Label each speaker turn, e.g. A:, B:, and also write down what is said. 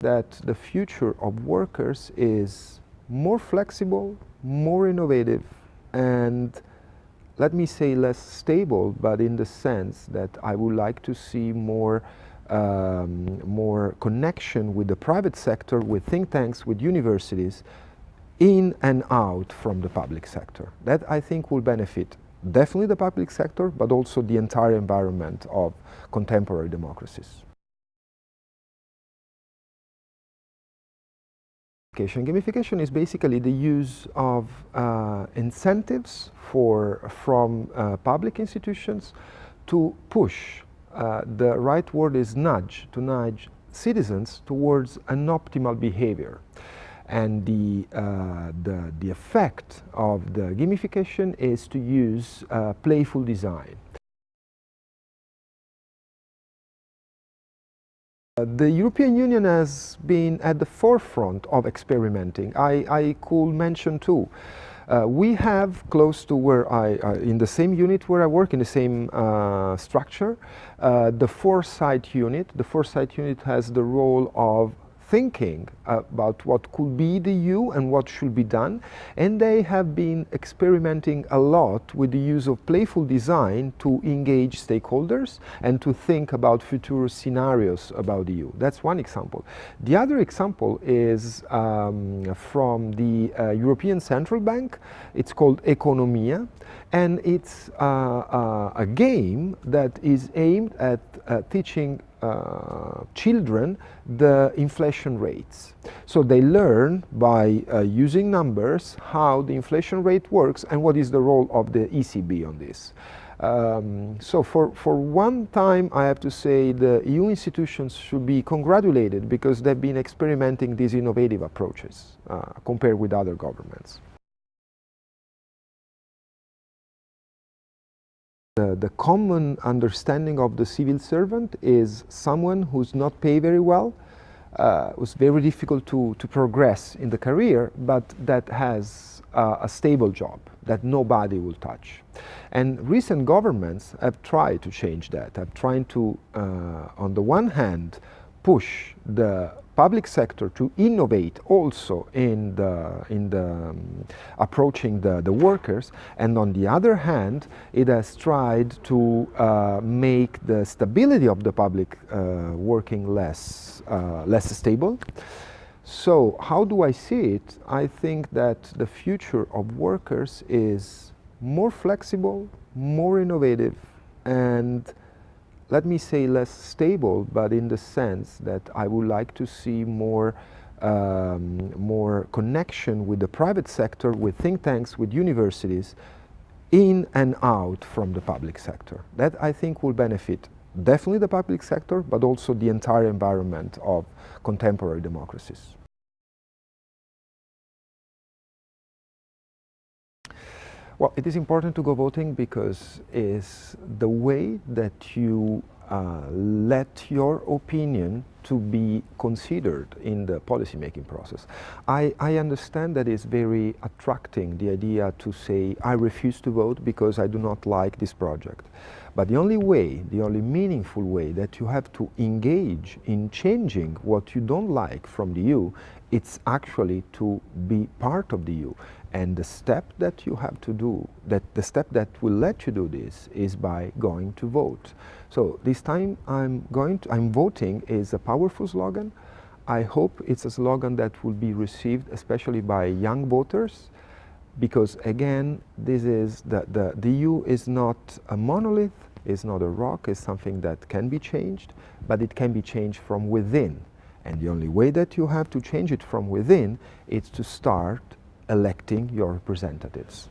A: that the future of workers is more flexible, more innovative, and let me say less stable, but in the sense that I would like to see more connection with the private sector, with think tanks, with universities, in and out from the public sector. That I think will benefit definitely the public sector, but also the entire environment of contemporary democracies. Gamification is basically the use of incentives from public institutions to push, the right word is nudge, to nudge citizens towards an optimal behavior. And the effect of the gamification is to use playful design. The European Union has been at the forefront of experimenting. I could mention two. We have close to where in the same unit where I work, in the same structure, the Foresight unit. The Foresight unit has the role of thinking about what could be the EU and what should be done, and they have been experimenting a lot with the use of playful design to engage stakeholders and to think about future scenarios about the EU. That's one example. The other example is from the European Central Bank. It's called Economia, and it's a game that is aimed at teaching children the inflation rates. So they learn by using numbers how the inflation rate works and what is the role of the ECB on this. So for one time, I have to say the EU institutions should be congratulated because they've been experimenting these innovative approaches compared with other governments. The common understanding of the civil servant is someone who's not paid very well, who's very difficult to progress in the career, but that has a stable job that nobody will touch. And recent governments have tried to change that, have tried to, on the one hand, push the public sector to innovate also in approaching the workers, and on the other hand, it has tried to make the stability of the public working less stable. So how do I see it? I think that the future of workers is more flexible, more innovative, and let me say less stable, but in the sense that I would like to see more connection with the private sector, with think tanks, with universities, in and out from the public sector. That I think will benefit definitely the public sector, but also the entire environment of contemporary democracies. Well, it is important to go voting because it's the way that you let your opinion to be considered in the policy-making process. I understand that it's very attracting, the idea to say, I refuse to vote because I do not like this project. But the only way, the only meaningful way that you have to engage in changing what you don't like from the EU, it's actually to be part of the EU. And the step that you have to do, the step that will let you do this is by going to vote. So this time I'm voting is a powerful slogan. I hope it's a slogan that will be received especially by young voters, because again, this is the EU is not a monolith, it's not a rock, it's something that can be changed, but it can be changed from within. And the only way that you have to change it from within is to start electing your representatives.